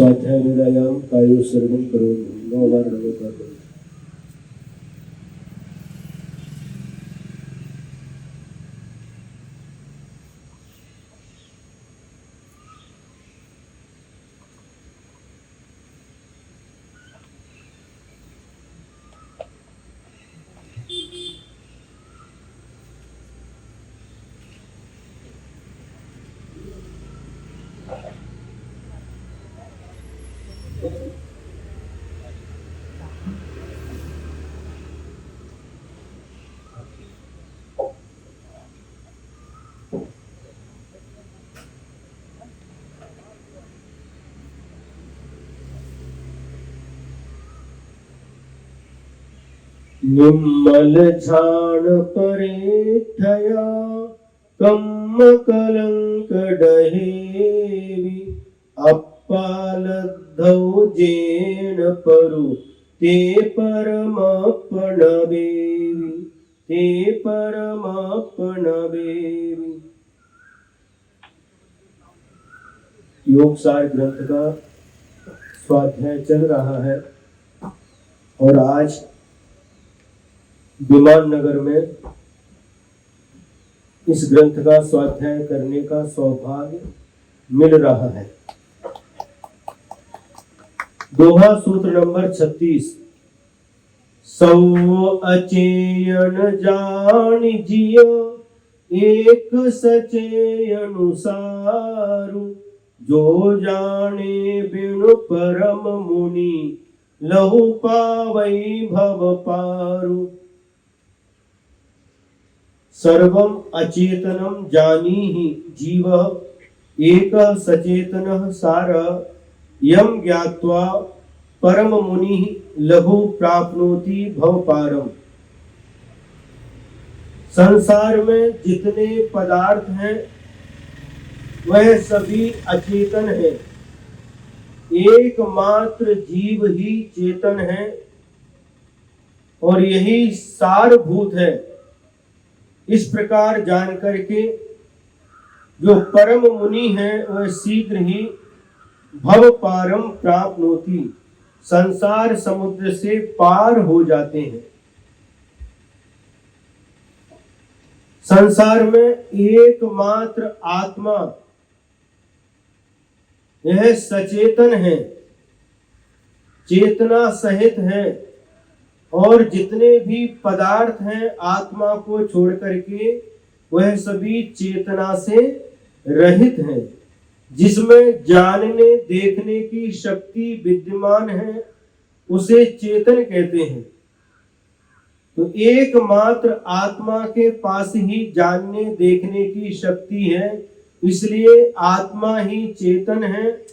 स्वाध्याय निरायाम कायो सर्वम करोमि 9 बार लगातार करो। निर्मल झाण परेठया कम्म कलंक डहेवी अप्पालद्धौ जेण परु ते परमपणबेवी ते परमपणबेवी। योगसार ग्रंथ का स्वाध्याय चल रहा है और आज विमान नगर में इस ग्रंथ का स्वाध्याय करने का सौभाग्य मिल रहा है। दोहा सूत्र नंबर 36। सौ अचेयन जानि जियो एक सचे अनुसारु जो जाने बिनु परम मुनि लहु पावई भव पारु। सर्वम अचेतनम जानीहि जीवः एकः सचेतनः सारः यम ज्ञात्वा परम मुनिः लघु प्राप्नोति भवपारम। संसार में जितने पदार्थ हैं वह सभी अचेतन हैं, एकमात्र जीव ही चेतन है और यही सारभूत है। इस प्रकार जान करके जो परम मुनि है वह शीघ्र ही भव पारम प्राप्नोति, संसार समुद्र से पार हो जाते हैं। संसार में एकमात्र आत्मा यह सचेतन है, चेतना सहित है और जितने भी पदार्थ हैं आत्मा को छोड़ करके वह सभी चेतना से रहित हैं। जिसमें जानने देखने की शक्ति विद्यमान है उसे चेतन कहते हैं। तो एकमात्र आत्मा के पास ही जानने देखने की शक्ति है, इसलिए आत्मा ही चेतन है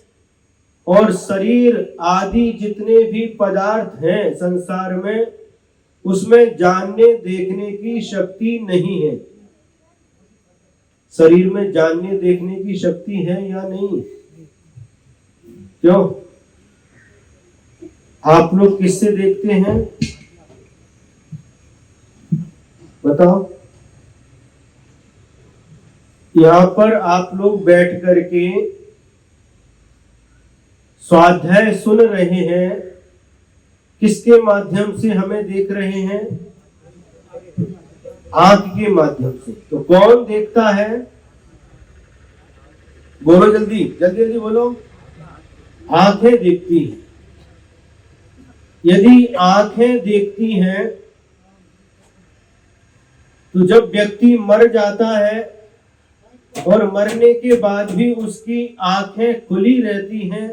और शरीर आदि जितने भी पदार्थ हैं संसार में उसमें जानने देखने की शक्ति नहीं है। शरीर में जानने देखने की शक्ति है या नहीं? क्यों? आप लोग किससे देखते हैं बताओ? यहां पर आप लोग बैठ करके स्वाध्याय सुन रहे हैं, किसके माध्यम से हमें देख रहे हैं? आंख के माध्यम से। तो कौन देखता है? बोलो जल्दी जल्दी जल्दी बोलो। आंखें देखती हैं। यदि आंखें देखती हैं तो जब व्यक्ति मर जाता है और मरने के बाद भी उसकी आंखें खुली रहती हैं,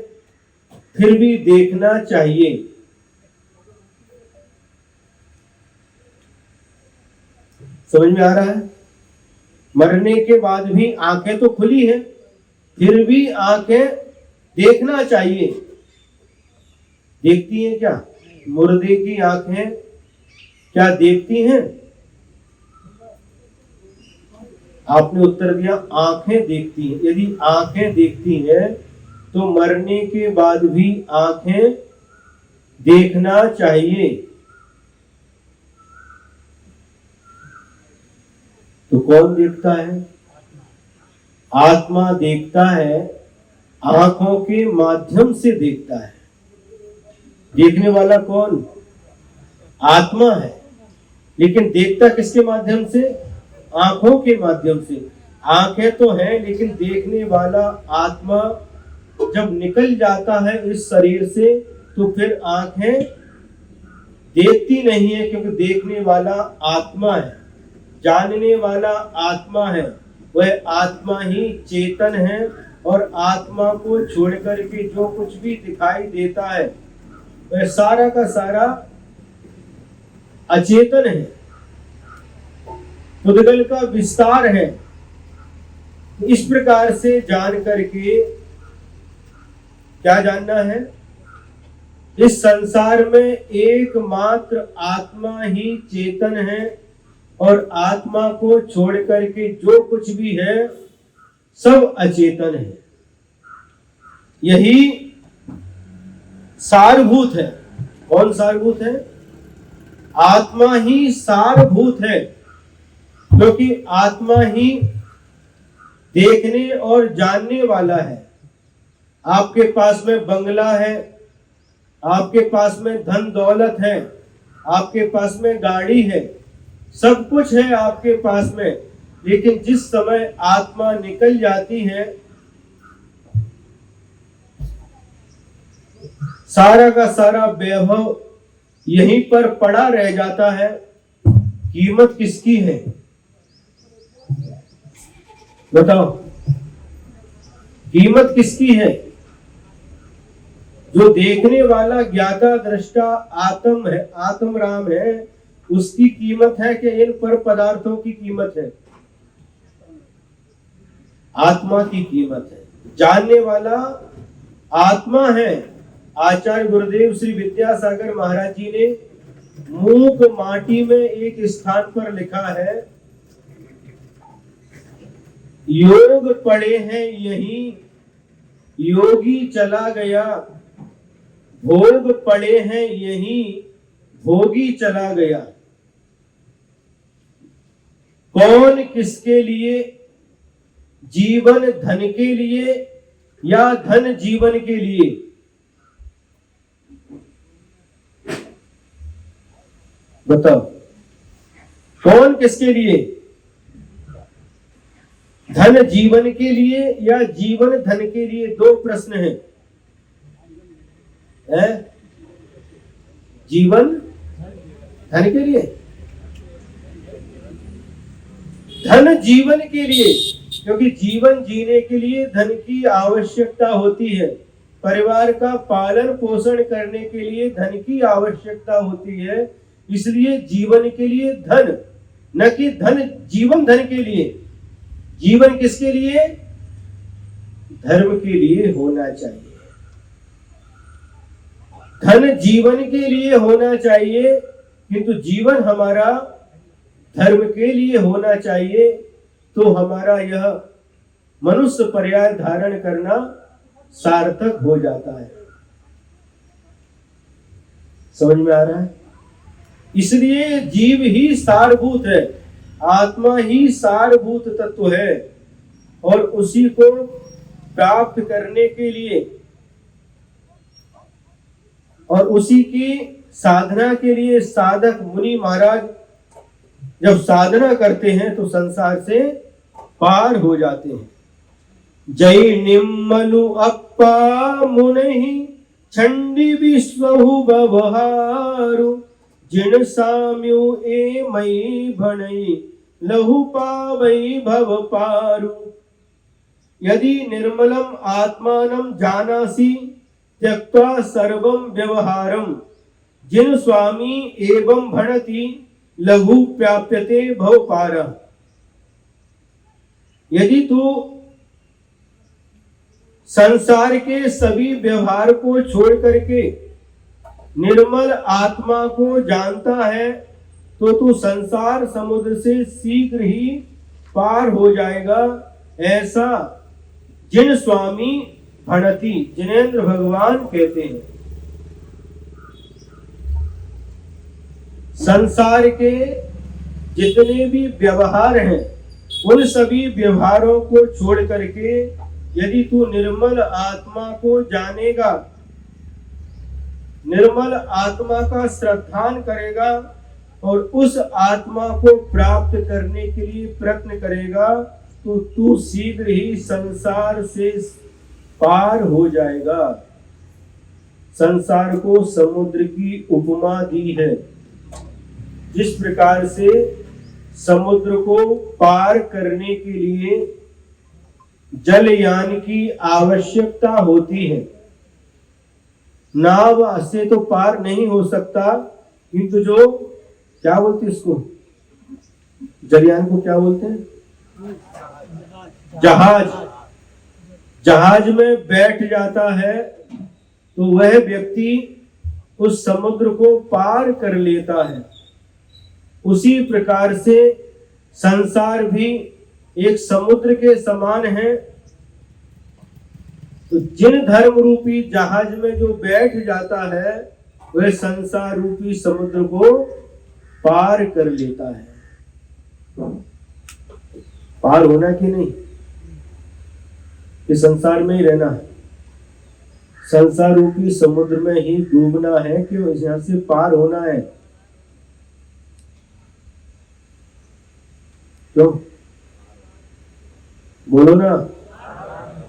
फिर भी देखना चाहिए। समझ में आ रहा है? मरने के बाद भी आंखें तो खुली हैं, फिर भी आंखें देखना चाहिए। देखती हैं क्या? मुर्दे की आंखें क्या देखती हैं? आपने उत्तर दिया आंखें देखती हैं। यदि आंखें देखती हैं तो मरने के बाद भी आंखें देखना चाहिए। तो कौन देखता है? आत्मा देखता है। आंखों के माध्यम से देखता है। देखने वाला कौन? आत्मा है। लेकिन देखता किसके माध्यम से? आंखों के माध्यम से। आंखें तो हैं, लेकिन देखने वाला आत्मा जब निकल जाता है इस शरीर से, तो फिर आंखें देखती नहीं है, क्योंकि देखने वाला आत्मा है, जानने वाला आत्मा है। वह आत्मा ही चेतन है, और आत्मा को छोड़कर के जो कुछ भी दिखाई देता है वह सारा का सारा अचेतन है, उद्गल का विस्तार है। इस प्रकार से जान करके क्या जानना है? इस संसार में एकमात्र आत्मा ही चेतन है, और आत्मा को छोड़ करके जो कुछ भी है सब अचेतन है। यही सारभूत है। कौन सारभूत है? आत्मा ही सारभूत है, क्योंकि आत्मा ही देखने और जानने वाला है। आपके पास में बंगला है, आपके पास में धन दौलत है, आपके पास में गाड़ी है, सब कुछ है आपके पास में, लेकिन जिस समय आत्मा निकल जाती है, सारा का सारा वैभव यहीं पर पड़ा रह जाता है। कीमत किसकी है? बताओ, कीमत किसकी है? जो देखने वाला ज्ञाता दृष्टा आत्म है, आत्म राम है, उसकी कीमत है कि इन पर पदार्थों की कीमत है? आत्मा की कीमत है। जानने वाला आत्मा है। आचार्य गुरुदेव श्री विद्यासागर महाराज जी ने मूक माटी में एक स्थान पर लिखा है, योग पड़े हैं यहीं, योगी चला गया, भोग पड़े हैं यहीं, भोगी चला गया। कौन किसके लिए? जीवन धन के लिए या धन जीवन के लिए? बताओ, कौन किसके लिए? धन जीवन के लिए या जीवन धन के लिए? दो प्रश्न हैं। जीवन धन के लिए? धन जीवन के लिए, क्योंकि जीवन जीने के लिए धन की आवश्यकता होती है। परिवार का पालन पोषण करने के लिए धन की आवश्यकता होती है। इसलिए जीवन के लिए धन, न कि धन जीवन धन के लिए। जीवन किसके लिए? धर्म के लिए होना चाहिए। धन जीवन के लिए होना चाहिए, किंतु जीवन हमारा धर्म के लिए होना चाहिए। तो हमारा यह मनुष्य पर्याय धारण करना सार्थक हो जाता है। समझ में आ रहा है? इसलिए जीव ही सारभूत है, आत्मा ही सारभूत तत्व है, और उसी को प्राप्त करने के लिए और उसी की साधना के लिए साधक मुनि महाराज जब साधना करते हैं तो संसार से पार हो जाते हैं। जय निम्मलु अप्पा मुनि छंडी विश्वहु बवहारु, जिन साम्यु ए मई भणई लहु पावई भव पारु। यदि निर्मलम आत्मानं जानासि त्यक्त्वा सर्वं व्यवहारम, जिन स्वामी एवं भणति लघु प्राप्यते भव पार। यदि तू संसार के सभी व्यवहार को छोड़ करके निर्मल आत्मा को जानता है, तो तू संसार समुद्र से शीघ्र ही पार हो जाएगा। ऐसा जिन स्वामी भणति, जिनेंद्र भगवान कहते हैं। संसार के जितने भी व्यवहार हैं, उन सभी व्यवहारों को छोड़ करके यदि तू निर्मल आत्मा को जानेगा, निर्मल आत्मा का श्रद्धान करेगा और उस आत्मा को प्राप्त करने के लिए प्रयत्न करेगा, तो तू शीघ्र ही संसार से पार हो जाएगा। संसार को समुद्र की उपमा दी है। जिस प्रकार से समुद्र को पार करने के लिए जलयान की आवश्यकता होती है, नाव से तो पार नहीं हो सकता, किंतु जो क्या बोलते हैं इसको, जलयान को क्या बोलते हैं, जहाज, जहाज में बैठ जाता है तो वह व्यक्ति उस समुद्र को पार कर लेता है। उसी प्रकार से संसार भी एक समुद्र के समान है। तो जिन धर्म रूपी जहाज में जो बैठ जाता है वह संसार रूपी समुद्र को पार कर लेता है। पार होना कि नहीं, इस संसार में ही रहना है, संसार रूपी समुद्र में ही डूबना है, क्यों, यहां से पार होना है। क्यों बोलो ना,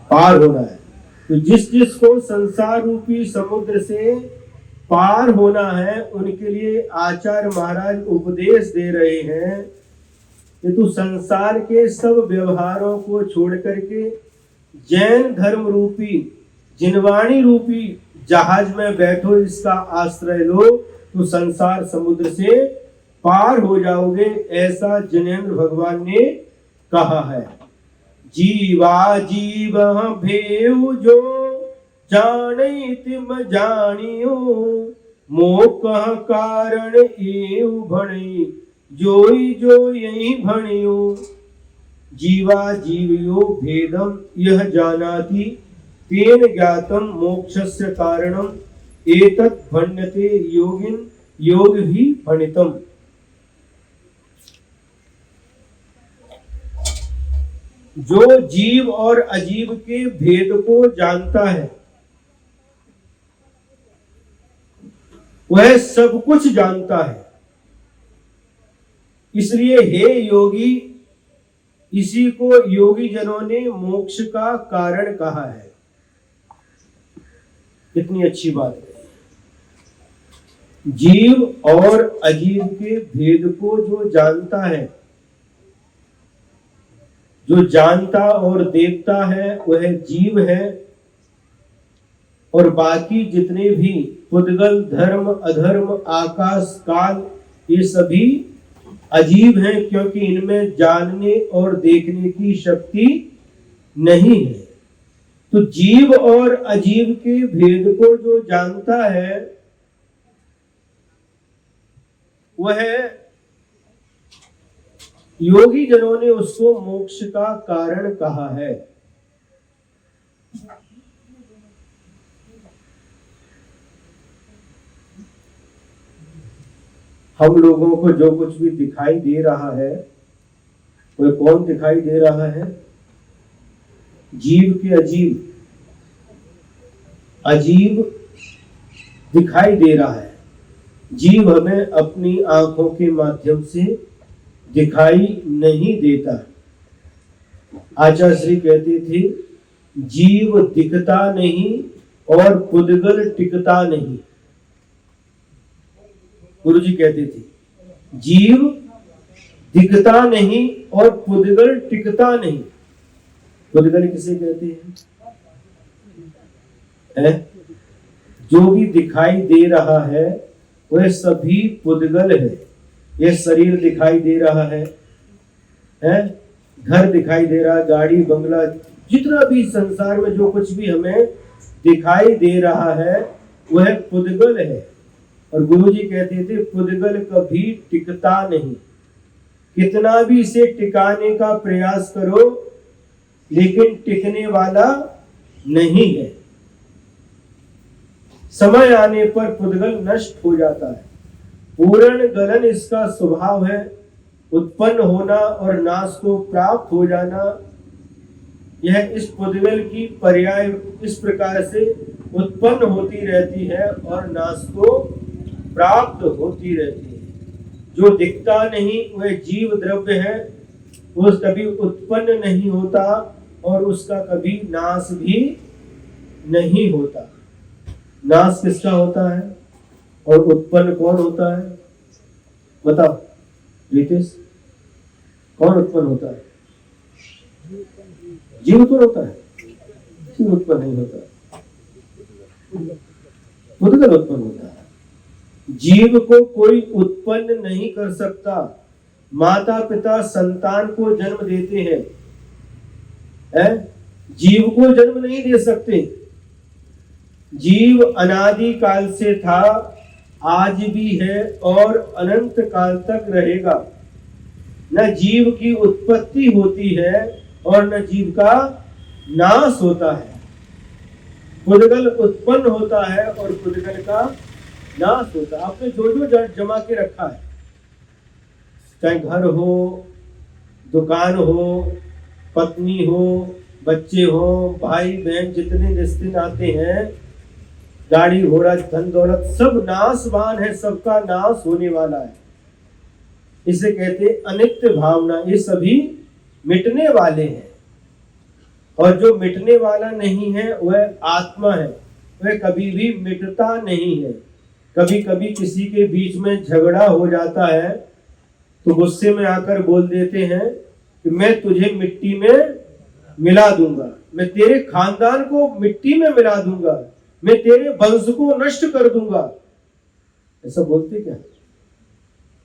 पार होना है। तो जिस जिसको संसार रूपी समुद्र से पार होना है उनके लिए आचार्य महाराज उपदेश दे रहे हैं कि तू संसार के सब व्यवहारों को छोड़ करके जैन धर्म रूपी जिनवाणी रूपी जहाज में बैठो, इसका आश्रय लो, तो संसार समुद्र से पार हो जाओगे, ऐसा जिनेंद्र भगवान ने कहा है। जीवा जीव भेव जो जाने तिम जानियो, मोह कारण एव भणे, जोई जो यही भणियो। जीवा जीवयो भेदम यह जानाति, तेन ज्ञातम मोक्षस्य कारणम, एतत् भण्यते योगिन योग भी भणितम। जो जीव और अजीव के भेद को जानता है वह सब कुछ जानता है। इसलिए हे योगी, इसी को योगी जनों ने मोक्ष का कारण कहा है। कितनी अच्छी बात है। जीव और अजीव के भेद को जो जानता है, जो जानता और देखता है वह जीव है, और बाकी जितने भी पुद्गल धर्म अधर्म आकाश काल ये सभी अजीब हैं, क्योंकि इनमें जानने और देखने की शक्ति नहीं है। तो जीव और अजीव के भेद को जो जानता है वह योगी जनों ने उसको मोक्ष का कारण कहा है। हम लोगों को जो कुछ भी दिखाई दे रहा है वह कौन दिखाई दे रहा है? जीव के अजीब, अजीब दिखाई दे रहा है। जीव हमें अपनी आंखों के माध्यम से दिखाई नहीं देता। आचार्य श्री कहते थे जीव दिखता नहीं और पुद्गल टिकता नहीं। गुरु जी कहते थे जीव दिखता नहीं और पुद्गल टिकता नहीं। पुद्गल किसे कहते हैं? जो भी दिखाई दे रहा है वह सभी पुद्गल है। यह शरीर दिखाई दे रहा है, घर दिखाई दे रहा है, गाड़ी बंगला, जितना भी संसार में जो कुछ भी हमें दिखाई दे रहा है वह पुद्गल है। और गुरु जी कहते थे पुद्गल कभी टिकता नहीं। कितना भी इसे टिकाने का प्रयास करो लेकिन टिकने वाला नहीं है। समय आने पर पुद्गल नष्ट हो जाता है। पूर्ण गलन इसका स्वभाव है। उत्पन्न होना और नाश को प्राप्त हो जाना यह इस पुद्गल की पर्याय इस प्रकार से उत्पन्न होती रहती है और नाश को प्राप्त होती रहती है। जो दिखता नहीं वह जीव द्रव्य है, वो कभी उत्पन्न नहीं होता और उसका कभी नाश भी नहीं होता। नाश किसका होता है और उत्पन्न कौन होता है? बताओ रितेश, कौन उत्पन्न होता है? जीव उत्पन्न होता है, जीव उत्पन्न नहीं होता, पुद्गल उत्पन्न होता है। जीव को कोई उत्पन्न नहीं कर सकता। माता पिता संतान को जन्म देते हैं, जीव को जन्म नहीं दे सकते। जीव अनादि काल से था, आज भी है और अनंत काल तक रहेगा। न जीव की उत्पत्ति होती है और न जीव का नाश होता है। पुद्गल उत्पन्न होता है और पुद्गल का नाश होता है। आपने जो जमा के रखा है, चाहे घर हो, दुकान हो, पत्नी हो, बच्चे हो, भाई बहन, जितने रिश्ते नाते हैं, गाड़ी घोड़ा धन दौलत, सब नाशवान है, सबका नाश होने वाला है। इसे कहते अनित्य भावना। ये सभी मिटने वाले हैं और जो मिटने वाला नहीं है वह आत्मा है, वह कभी भी मिटता नहीं है। कभी कभी किसी के बीच में झगड़ा हो जाता है तो गुस्से में आकर बोल देते हैं कि मैं तुझे मिट्टी में मिला दूंगा, मैं तेरे खानदान को मिट्टी में मिला दूंगा, मैं तेरे वंश को नष्ट कर दूंगा। ऐसा बोलते क्या?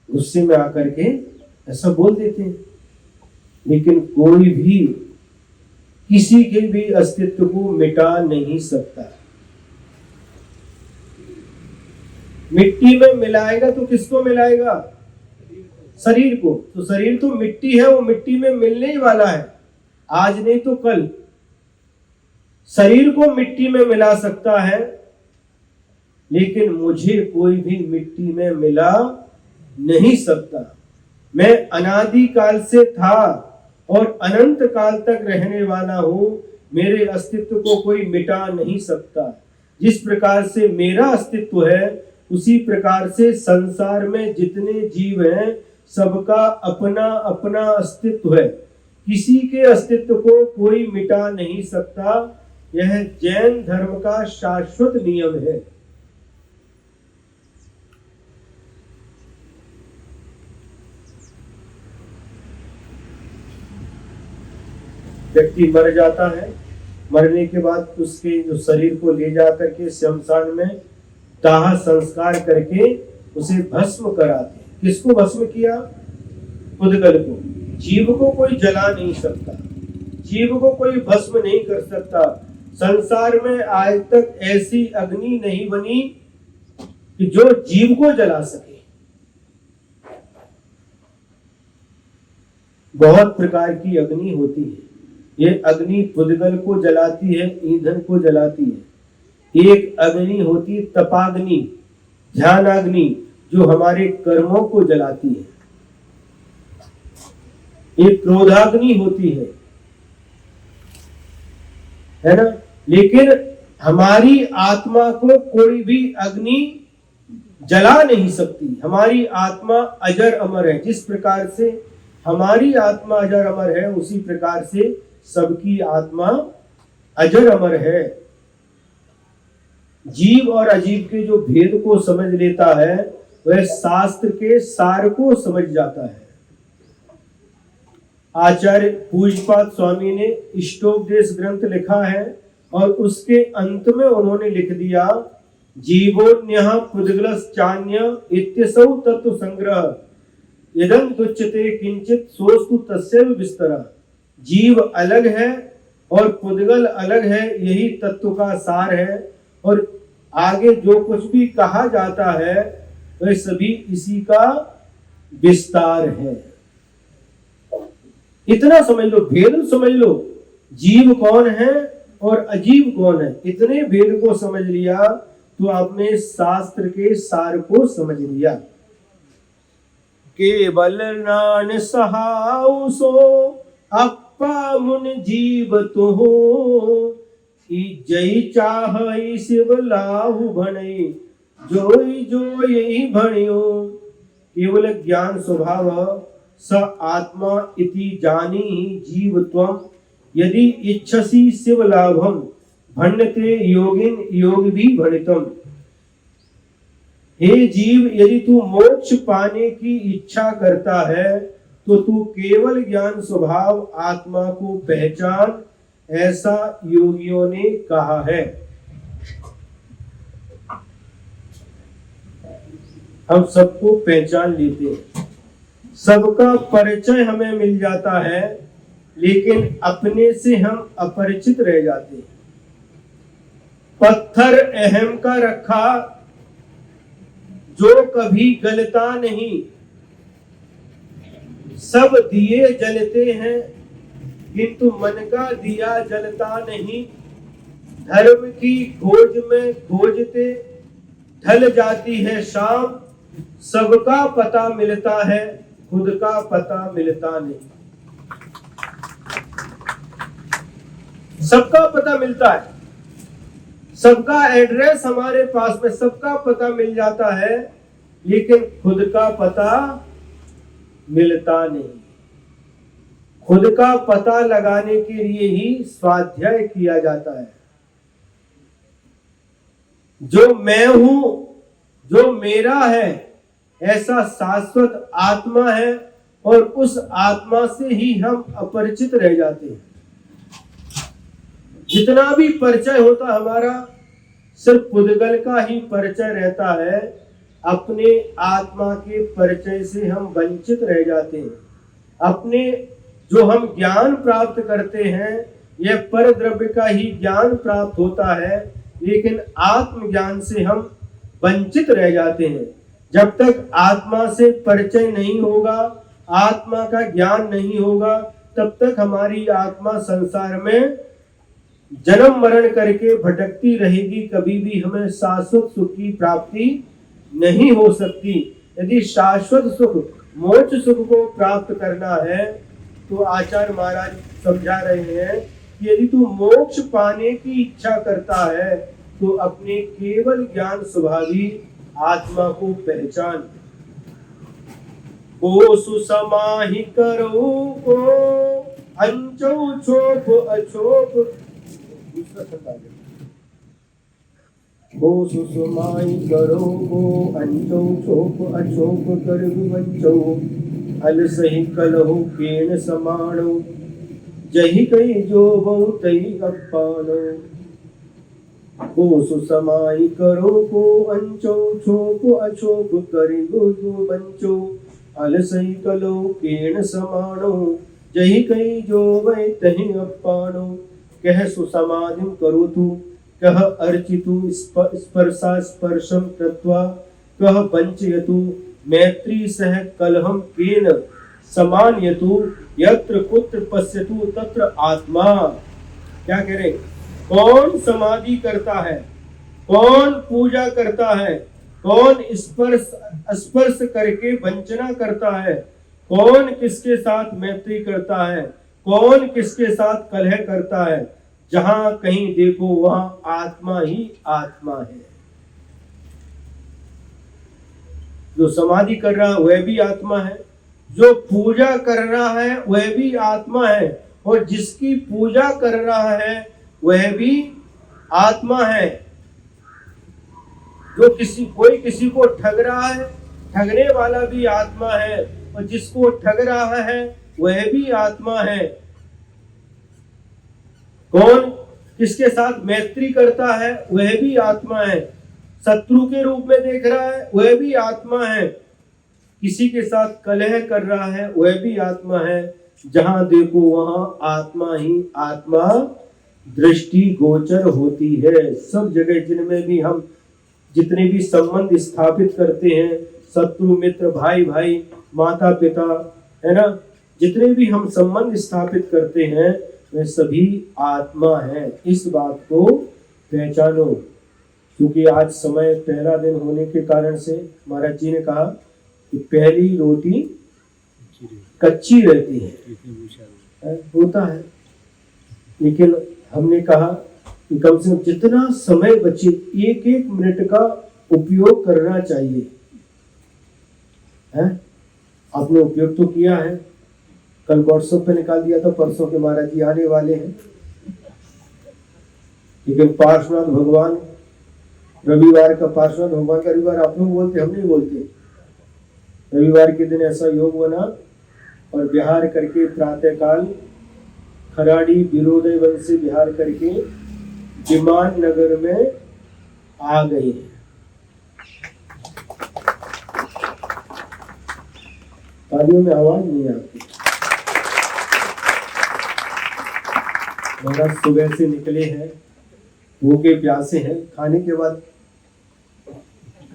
गुस्से में आकर के ऐसा बोल देते हैं। लेकिन कोई भी किसी के भी अस्तित्व को मिटा नहीं सकता। मिट्टी में मिलाएगा तो किसको मिलाएगा? शरीर को। तो शरीर तो मिट्टी है, वो मिट्टी में मिलने ही वाला है, आज नहीं तो कल। शरीर को मिट्टी में मिला सकता है, लेकिन मुझे कोई भी मिट्टी में मिला नहीं सकता। मैं अनादि काल से था और अनंत काल तक रहने वाला हूं। मेरे अस्तित्व को कोई मिटा नहीं सकता। जिस प्रकार से मेरा अस्तित्व है, उसी प्रकार से संसार में जितने जीव हैं, सबका अपना अपना अस्तित्व है। किसी के अस्तित्व को कोई मिटा नहीं सकता। यह जैन धर्म का शाश्वत नियम है। व्यक्ति मर जाता है, मरने के बाद उसके जो शरीर को ले जाकर के शमशान में दाह संस्कार करके उसे भस्म कराते हैं। किसको भस्म किया? पुद्गल को। जीव को कोई जला नहीं सकता, जीव को कोई भस्म नहीं कर सकता। संसार में आज तक ऐसी अग्नि नहीं बनी कि जो जीव को जला सके। बहुत प्रकार की अग्नि होती है। ये अग्नि पुद्गल को जलाती है, ईंधन को जलाती है। एक अग्नि होती तपाग्नि, ध्यानाग्नि, जो हमारे कर्मों को जलाती है। एक क्रोधाग्नि होती है ना। लेकिन हमारी आत्मा को कोई भी अग्नि जला नहीं सकती। हमारी आत्मा अजर अमर है। जिस प्रकार से हमारी आत्मा अजर अमर है, उसी प्रकार से सबकी आत्मा अजर अमर है। जीव और अजीव के जो भेद को समझ लेता है, वह शास्त्र के सार को समझ जाता है। आचार्य पूज्यपाद स्वामी ने इष्टोपदेश ग्रंथ लिखा है और उसके अंत में उन्होंने लिख दिया, जीवोन्यः पुद्गलश्चान्य इत्यसौ तत्व संग्रह यदं तुच्यते किंचित सोस्तु तस्यैव विस्तरः। जीव अलग है और पुद्गल अलग है, यही तत्व का सार है। और आगे जो कुछ भी कहा जाता है वह सभी इसी का विस्तार है। इतना समझ लो, भेद समझ लो, जीव कौन है और अजीव कौन है। इतने भेद को समझ लिया तो आपने शास्त्र के सार को समझ लिया। केवल नान सहाउ सो पामुन जीव तो हो, जय चाह शिव लाहु भणे, जोई जो यही भणियो। केवल ज्ञान स्वभाव स आत्मा इति जानी जीव त्वम, यदि इच्छसि शिव लाभम भण्यते योगिन योग भी भणितम। हे जीव, यदि तू मोक्ष पाने की इच्छा करता है तो तू केवल ज्ञान स्वभाव आत्मा को पहचान, ऐसा योगियों ने कहा है। हम सबको पहचान लेते हैं, सबका परिचय हमें मिल जाता है, लेकिन अपने से हम अपरिचित रह जाते हैं। पत्थर अहम का रखा जो कभी गलता नहीं, सब दिए जलते हैं किंतु मन का दिया जलता नहीं। धर्म की खोज में खोजते ढल जाती है शाम, सबका पता मिलता है खुद का पता मिलता नहीं। सबका पता मिलता है, सबका एड्रेस हमारे पास में, सबका पता मिल जाता है, लेकिन खुद का पता मिलता नहीं। खुद का पता लगाने के लिए ही स्वाध्याय किया जाता है। जो मैं हूं, जो मेरा है, ऐसा शाश्वत आत्मा है, और उस आत्मा से ही हम अपरिचित रह जाते हैं। जितना भी परिचय होता हमारा, सिर्फ पुद्गल का ही परिचय रहता है, अपने आत्मा के परिचय से हम वंचित रह जाते हैं। अपने जो हम ज्ञान प्राप्त करते हैं, यह पर द्रव्य का ही ज्ञान प्राप्त होता है, लेकिन आत्मज्ञान से हम वंचित रह जाते हैं। जब तक आत्मा से परिचय नहीं होगा, आत्मा का ज्ञान नहीं होगा, तब तक हमारी आत्मा संसार में जन्म मरण करके भटकती रहेगी, कभी भी हमें शाश्वत सुख की प्राप्ति नहीं हो सकती। यदि शाश्वत सुख, मोक्ष सुख को प्राप्त करना है, तो आचार्य महाराज समझा रहे हैं कि यदि तू मोक्ष पाने की इच्छा करता है तो अपने केवल ज्ञान स्वभावी आत्मा को पहचान। को सुसमाहि करो को अंचो छोप अछोप, दूसरा शब्द को सुसमाहि करो को अंचो छोप अछोप कर विवंचो, अल सही कलहो केन समाणो, जही कई जो बहु तही अपानो। को सुसमाहि करो को अंचो छोप अछोप कर विवंचो, अल सही कलहो केन समाणो, जही कई जो वै तही अपानो। कह सुसमाधिं करोतु, कह अर्चितु स्पर्शा स्पर्शम कृत्वा, कह वंचयतु मैत्री सह कलहम केन समानयतु, यत्र कुत्र पश्यतु तत्र आत्मा। क्या कह रहे? कौन समाधि करता है, कौन पूजा करता है, कौन स्पर्श करके वंचना करता है, कौन किसके साथ मैत्री करता है, कौन किसके साथ कलह करता है, जहां कहीं देखो वहां आत्मा ही आत्मा है। जो समाधि कर रहा है वह भी आत्मा है, जो पूजा कर रहा है वह भी आत्मा है, और जिसकी पूजा कर रहा है वह भी आत्मा है। जो कोई किसी को ठग रहा है, ठगने वाला भी आत्मा है, और जिसको ठग रहा है वह भी आत्मा है। कौन किसके साथ मैत्री करता है वह भी आत्मा है, शत्रु के रूप में देख रहा है वह भी आत्मा है, किसी के साथ कलह कर रहा है वह भी आत्मा है। जहां देखो वहां आत्मा ही आत्मा दृष्टि गोचर होती है। सब जगह जिनमें भी हम जितने भी संबंध स्थापित करते हैं, शत्रु मित्र भाई भाई माता पिता, है ना, जितने भी हम संबंध स्थापित करते हैं वे सभी आत्मा है। इस बात को पहचानो। क्योंकि आज समय पहला दिन होने के कारण से महाराज जी ने कहा कि पहली रोटी कच्ची रहती है, होता है, लेकिन हमने कहा कि कम से कम जितना समय बचे 1-1 मिनट का उपयोग करना चाहिए। आपने उपयोग तो किया है, कल व्हाट्सएप पे निकाल दिया था, परसों के महाराज जी आने वाले हैं, लेकिन पार्श्वनाथ भगवान, रविवार का पार्श्वनाथ भगवान का रविवार आप लोग बोलते, हम नहीं बोलते। रविवार के दिन ऐसा योग बना और विहार करके प्रातःकाल खराड़ी विरोधय वन से विहार करके विमान नगर में आ गए हैं। तालियों में आवाज नहीं आती। महाराज सुबह से निकले हैं, भूखे प्यासे हैं, खाने के बाद,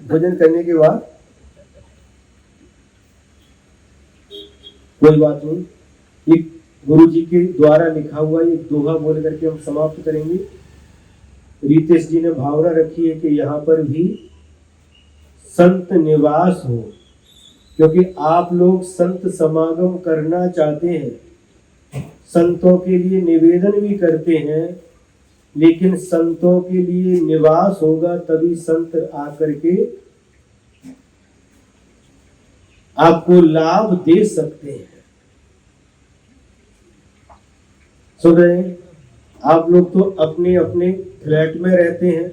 भोजन करने के बाद कोई बात नहीं, एक गुरु जी के द्वारा लिखा हुआ एक दोहा बोल करके हम समाप्त करेंगे। रितेश जी ने भावना रखी है कि यहाँ पर भी संत निवास हो, क्योंकि आप लोग संत समागम करना चाहते हैं, संतों के लिए निवेदन भी करते हैं, लेकिन संतों के लिए निवास होगा तभी संत आकर के आपको लाभ दे सकते हैं। सुन रहे हैं? आप लोग तो अपने अपने फ्लैट में रहते हैं,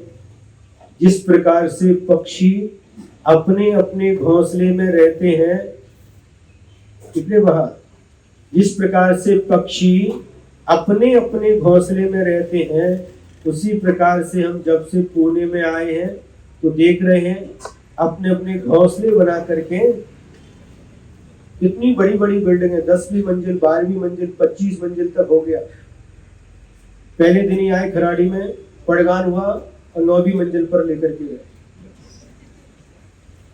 जिस प्रकार से पक्षी अपने अपने घोंसले में रहते हैं, कितने बाहर, जिस प्रकार से पक्षी अपने अपने घोंसले में रहते हैं, उसी प्रकार से हम जब से पुणे में आए हैं तो देख रहे हैं अपने अपने घोंसले बना करके कितनी बड़ी बड़ी बिल्डिंग है, 10वीं मंजिल, 12वीं मंजिल, 25 मंजिल तक हो गया। पहले दिन ही आए खराड़ी में, पड़गान हुआ और 9वीं मंजिल पर लेकर के गए।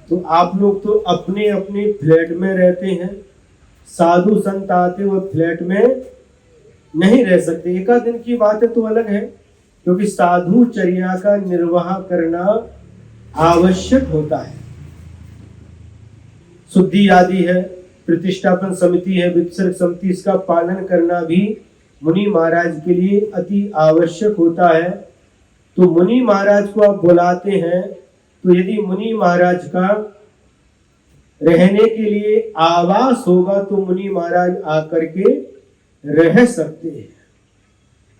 तो आप लोग तो अपने अपने फ्लैट में रहते हैं, साधु संत आते हुए फ्लैट में नहीं रह सकते। एका दिन की बात है तो अलग है, क्योंकि साधुचर्या का निर्वाह करना आवश्यक होता है। शुद्धि आदि है, प्रतिष्ठापन समिति है, वित्सर्ग समिति, इसका पालन करना भी मुनि महाराज के लिए अति आवश्यक होता है। तो मुनि महाराज को आप बुलाते हैं, तो यदि मुनि महाराज का रहने के लिए आवास होगा तो मुनि महाराज आकर के रह सकते हैं।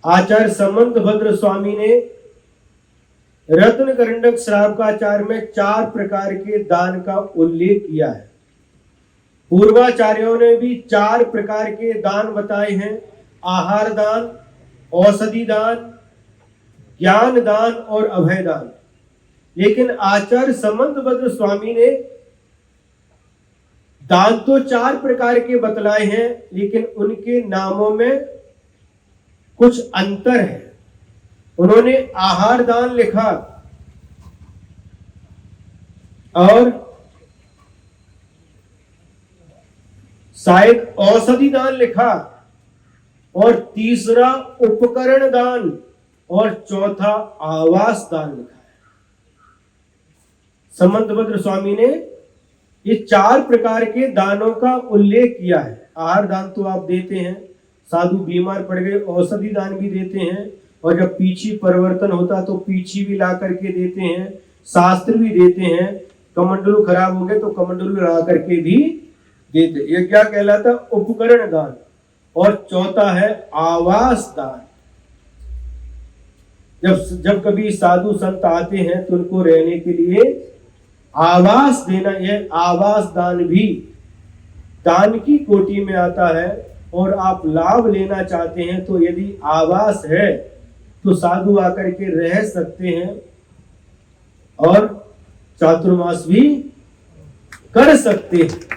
आचार्य समंत भद्र स्वामी ने रत्न करंडक श्रावकाचार में 4 प्रकार के दान का उल्लेख किया है। पूर्वाचार्यों ने भी 4 प्रकार के दान बताए हैं, आहार दान, औषधि दान, ज्ञान दान और अभय दान। लेकिन आचार्य समंत भद्र स्वामी ने दान तो 4 प्रकार के बतलाए हैं, लेकिन उनके नामों में कुछ अंतर है। उन्होंने आहार दान लिखा और शायद औषधि दान लिखा, और तीसरा उपकरण दान, और चौथा आवास दान लिखा है। समंत भद्र स्वामी ने ये 4 प्रकार के दानों का उल्लेख किया है। आहार दान तो आप देते हैं, साधु बीमार पड़ गए औषधि दान भी देते हैं, और जब पीछी परिवर्तन होता तो पीछी भी ला करके देते हैं, शास्त्र भी देते हैं, कमंडलू खराब हो गए तो कमंडलू ला करके भी देते। ये क्या कहलाता? उपकरण दान। और चौथा है आवास दान। जब कभी साधु संत आते हैं तो उनको रहने के लिए आवास देना, यह आवास दान भी दान की कोटि में आता है। और आप लाभ लेना चाहते हैं तो यदि आवास है तो साधु आकर के रह सकते हैं और चातुर्मास भी कर सकते हैं।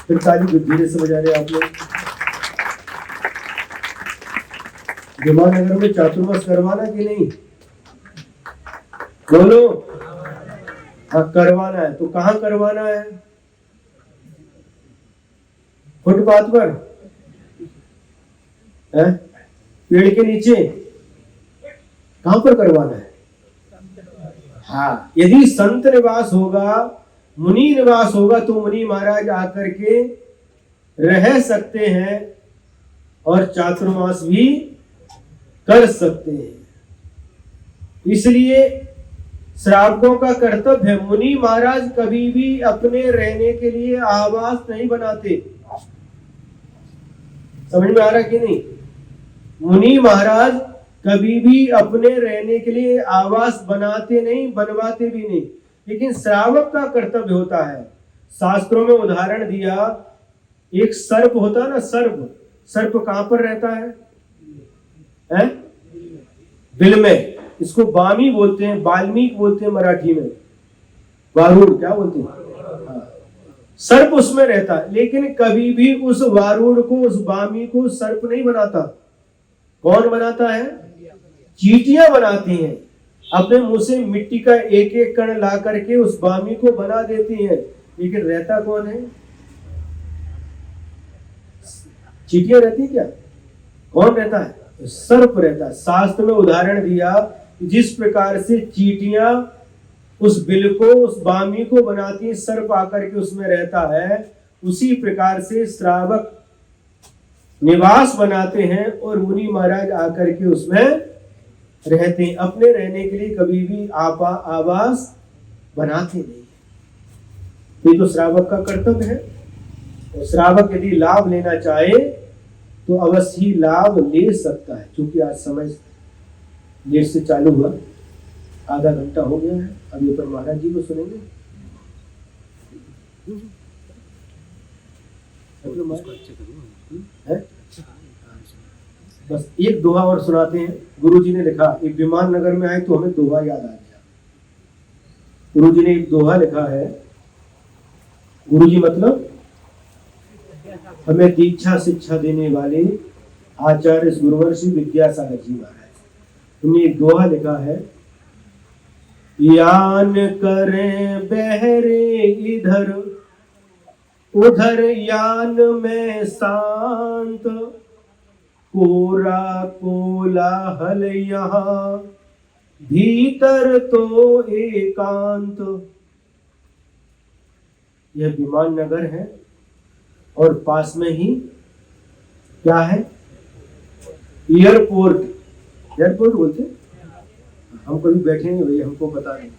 फिर ताली धीरे से बजा रहे आप लोग। विमाननगर में चातुर्मास करवाना कि नहीं? बोलो। हाँ, करवाना है। तो कहाँ करवाना है? फुटपाथ पर है? पेड़ के नीचे? कहां पर करवाना है? हाँ, यदि संत निवास होगा, मुनि निवास होगा तो मुनि महाराज आकर के रह सकते हैं और चातुर्मास भी कर सकते हैं। इसलिए श्रावकों का कर्तव्य है, मुनि महाराज कभी भी अपने रहने के लिए आवास नहीं बनाते। समझ में आ रहा कि नहीं? मुनि महाराज कभी भी अपने रहने के लिए आवास बनाते नहीं, बनवाते भी नहीं, लेकिन श्रावक का कर्तव्य होता है। शास्त्रों में उदाहरण दिया, एक सर्प होता है ना, सर्प कहां पर रहता है? बिल में। इसको बामी बोलते हैं, वाल्मीकि बोलते हैं मराठी में, वारुड़ क्या बोलते हैं? हाँ। सर्प उसमें रहता है, लेकिन कभी भी उस वारुड़ को, उस बामी को सर्प नहीं बनाता। कौन बनाता है? चींटियां बनाती हैं। अपने मुंह से मिट्टी का एक एक कण ला करके उस बामी को बना देती हैं, लेकिन रहता कौन है? चींटियां रहती क्या? कौन रहता है? सर्प रहता है। शास्त्र में उदाहरण दिया, जिस प्रकार से चींटियां उस बिल को, उस बामी को बनाती है, सर्प आकर के उसमें रहता है, उसी प्रकार से श्रावक निवास बनाते हैं और मुनि महाराज आकर के उसमें रहते हैं। अपने रहने के लिए कभी भी आवास बनाते नहीं। ये तो श्रावक का कर्तव्य है। और श्रावक यदि लाभ लेना चाहे तो अवश्य ही लाभ ले सकता है। क्योंकि आज समय देर से चालू हुआ, आधा घंटा हो गया है। अब ये पर महाराज जी को सुनेंगे। बस एक दोहा और सुनाते हैं। गुरुजी ने लिखा, एक विमान नगर में आए तो हमें दोहा याद आ गया। गुरुजी ने एक दोहा लिखा है। गुरुजी मतलब हमें दीक्षा शिक्षा देने वाले आचार्य गुरुवर्षि विद्यासागर जी महाराज। उन्हें एक दोहा लिखा है, यान करें बहरे इधर उधर यान में शांत, कोरा कोलाहल यहाँ भीतर तो एकांत। यह विमान नगर है और पास में ही क्या है? एयरपोर्ट। एयरपोर्ट बोलते, हम कभी बैठे नहीं भैया, हमको पता नहीं।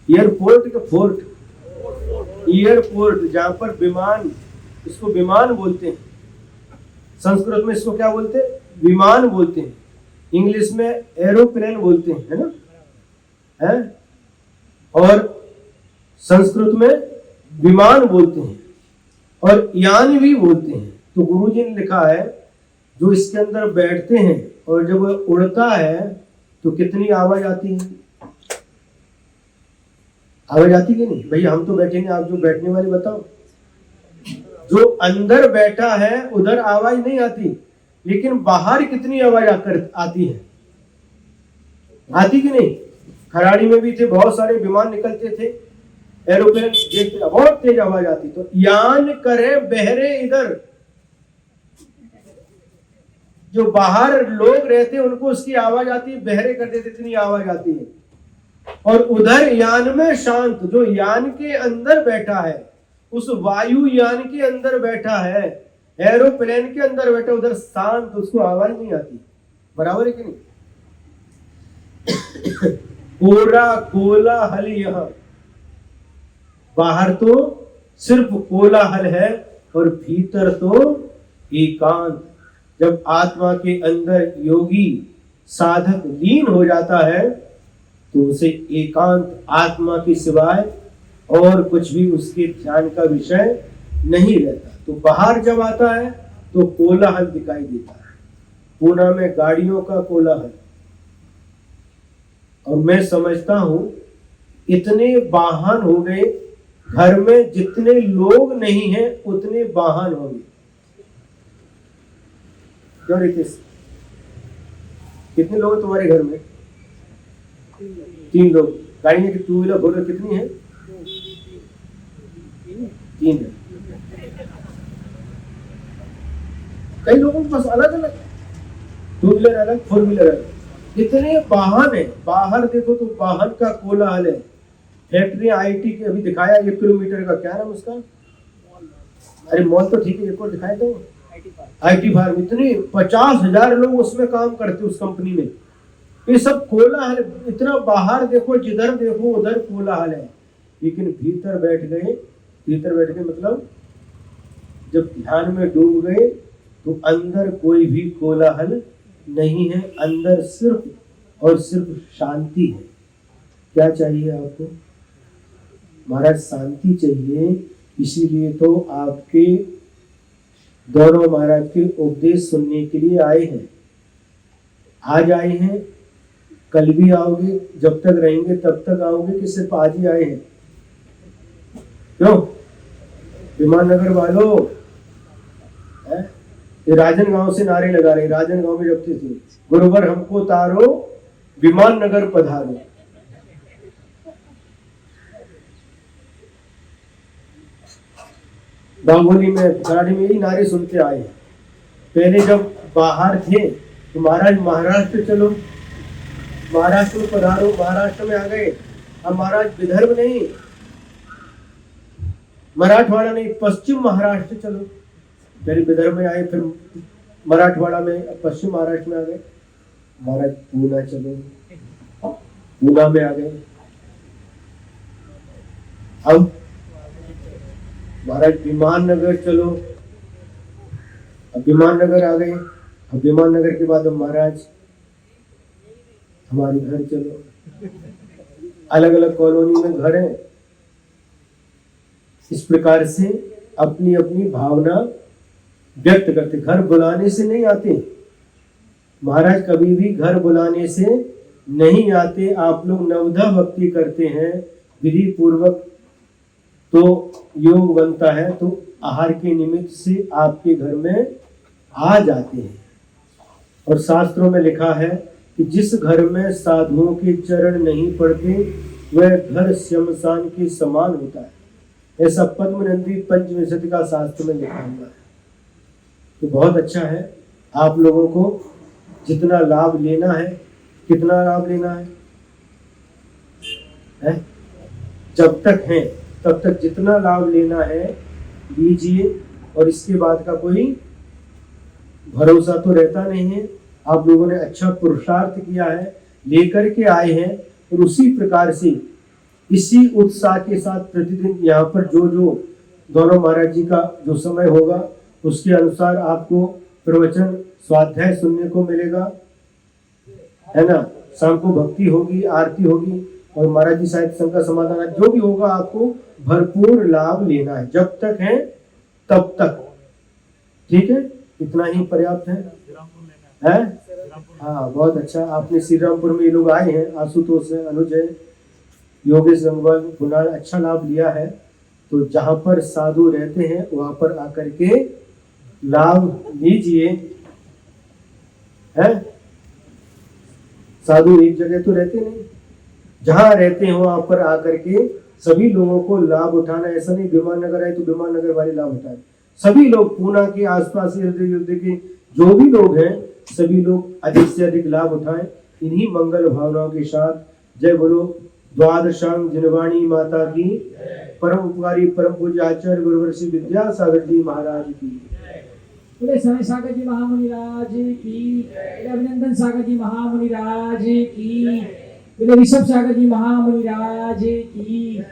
एयरपोर्ट का फोर्ट, एयरपोर्ट जहां पर विमान, इसको विमान बोलते हैं। संस्कृत में इसको क्या बोलते हैं? विमान बोलते हैं। इंग्लिश में एरोप्लेन बोलते हैं, है ना? है? और संस्कृत में विमान बोलते हैं और यान भी बोलते हैं। तो गुरुजी ने लिखा है, जो इसके अंदर बैठते हैं और जब उड़ता है तो कितनी आवाज आती है? आवाज आती कि नहीं भैया? हम तो बैठेंगे, आप जो बैठने वाले बताओ। जो अंदर बैठा है उधर आवाज नहीं आती, लेकिन बाहर कितनी आवाज आती है? आती कि नहीं? खराड़ी में भी थे, बहुत सारे विमान निकलते थे, एरोप्लेन देखते, बहुत तेज आवाज आती। तो यान करे बहरे इधर, जो बाहर लोग रहते उनको उसकी आवाज आती है, बहरे कर देते, इतनी आवाज आती है। और उधर यान में शांत, जो यान के अंदर बैठा है, उस वायु यान के अंदर बैठा है, एरोप्लेन के अंदर बैठा, उधर शांत, उसको आवाज नहीं आती। बराबर है कि नहीं? कोरा कोलाहल यहाँ, बाहर तो सिर्फ कोलाहल है और भीतर तो एकांत। जब आत्मा के अंदर योगी साधक लीन हो जाता है तो उसे एकांत आत्मा के सिवाय और कुछ भी उसके ध्यान का विषय नहीं रहता। तो बाहर जब आता है तो कोलाहल दिखाई देता है, पूना में गाड़ियों का कोलाहल। और मैं समझता हूं इतने वाहन हो गए, घर में जितने लोग नहीं हैं उतने वाहन होंगे। क्यों रितेश? कितने लोग हैं तुम्हारे घर में? 3 लोग। गाड़ी में टू व्हीलर फोर व्हीलर कितनी है? 3 है। कई लोगों के पास अलग अलग, टू व्हीलर अलग, फोर व्हीलर अलग। इतने वाहन है, बाहर देखो तो वाहन का कोलाहल है। फैक्ट्री आईटी के अभी दिखाया 1 किलोमीटर का, क्या नाम उसका? अरे मॉल तो ठीक है, एक और दिखाए तो IT फार्म, इतने 50,000 लोग उसमें काम करते उस कंपनी में। ये सब कोलाहल, इतना बाहर देखो, जिधर देखो उधर कोलाहल है, लेकिन भीतर बैठ गए मतलब जब ध्यान में डूब गए तो अंदर कोई भी कोलाहल नहीं है, अंदर सिर्फ और सिर्फ शांति है। क्या चाहिए आपको? महाराज शांति चाहिए, इसीलिए तो आपके दोनों महाराज के उपदेश सुनने के लिए आए हैं। आज आए हैं, कल भी आओगे, जब तक रहेंगे तब तक आओगे, कि सिर्फ आज ही आए हैं? क्यों विमान नगर वालों ये राजनगांव से नारे लगा रहे, राजनगांव में जब थे, गुरुवर हमको तारो, विमान नगर पधारो। बांगोली में, खराड़ी में यही नारे सुनते आए। पहले जब बाहर थे तो महाराज महाराष्ट्र चलो, महाराष्ट्र में पधारो, महाराष्ट्र में आ गए। अब महाराज विदर्भ नहीं, मराठवाड़ा नहीं, पश्चिम महाराष्ट्र चलो। पहले विदर्भ में आए, फिर मराठवाड़ा में, पश्चिम महाराष्ट्र में आ गए। महाराज पूना चलो, पूना में आ गए। अब महाराज विमान नगर चलो, अब विमान नगर आ गए। अब विमान नगर के बाद अब महाराज हमारे घर चलो। अलग अलग कॉलोनी में घर है। इस प्रकार से अपनी अपनी भावना व्यक्त करते। घर बुलाने से नहीं आते महाराज, कभी भी घर बुलाने से नहीं आते। आप लोग नवधा भक्ति करते हैं विधि पूर्वक, तो योग बनता है, तो आहार के निमित्त से आपके घर में आ जाते हैं। और शास्त्रों में लिखा है कि जिस घर में साधुओं के चरण नहीं पड़ते वह घर श्मशान के समान होता है। ऐसा पद्मनंदी पंचविंशति का शास्त्र में लिखा हुआ है। तो बहुत अच्छा है, आप लोगों को जितना लाभ लेना है, कितना लाभ लेना है? जब तक है तब तक जितना लाभ लेना है लीजिए, और इसके बाद का कोई भरोसा तो रहता नहीं है। आप लोगों ने अच्छा पुरुषार्थ किया है, लेकर के आए हैं, और उसी प्रकार से इसी उत्साह के साथ प्रतिदिन यहाँ पर जो दोनों महाराज जी का जो समय होगा उसके अनुसार आपको प्रवचन स्वाध्याय सुनने को मिलेगा, है ना। शाम को भक्ति होगी, आरती होगी, और महाराज जी साहित्य संघ का समाधान, जो भी होगा आपको भरपूर लाभ लेना है। जब तक है तब तक, ठीक है, इतना ही पर्याप्त है। हाँ बहुत अच्छा, आपने श्री रामपुर में ये लोग आए हैं, आशुतोष है, अनुज है, योगेश गंगवाल, कुणाल, अच्छा लाभ लिया है। तो जहां पर साधु रहते हैं वहां पर आकर के लाभ लीजिए, है। साधु एक जगह तो रहते नहीं, जहां रहते हैं वहां पर आकर के सभी लोगों को लाभ उठाना। ऐसा नहीं विमान नगर आए तो विमान नगर वाले लाभ उठाए, सभी लोग पूना के आसपास इर्द के जो भी लोग हैं सभी लोग अधिक से अधिक लाभ उठाएं। इन्हीं मंगल भावनाओं के साथ जय बोलो द्वादशांग जिनवाणी माता की, परम उपकारी परम पूज्य आचार्य गुरुवर श्री विद्यासागर जी महाराज की, बोले समय सागर जी महामुनि राज की, अभिनंदन सागर जी महामुनि राज की, बोले ऋषभ सागर जी महामुनि राज की।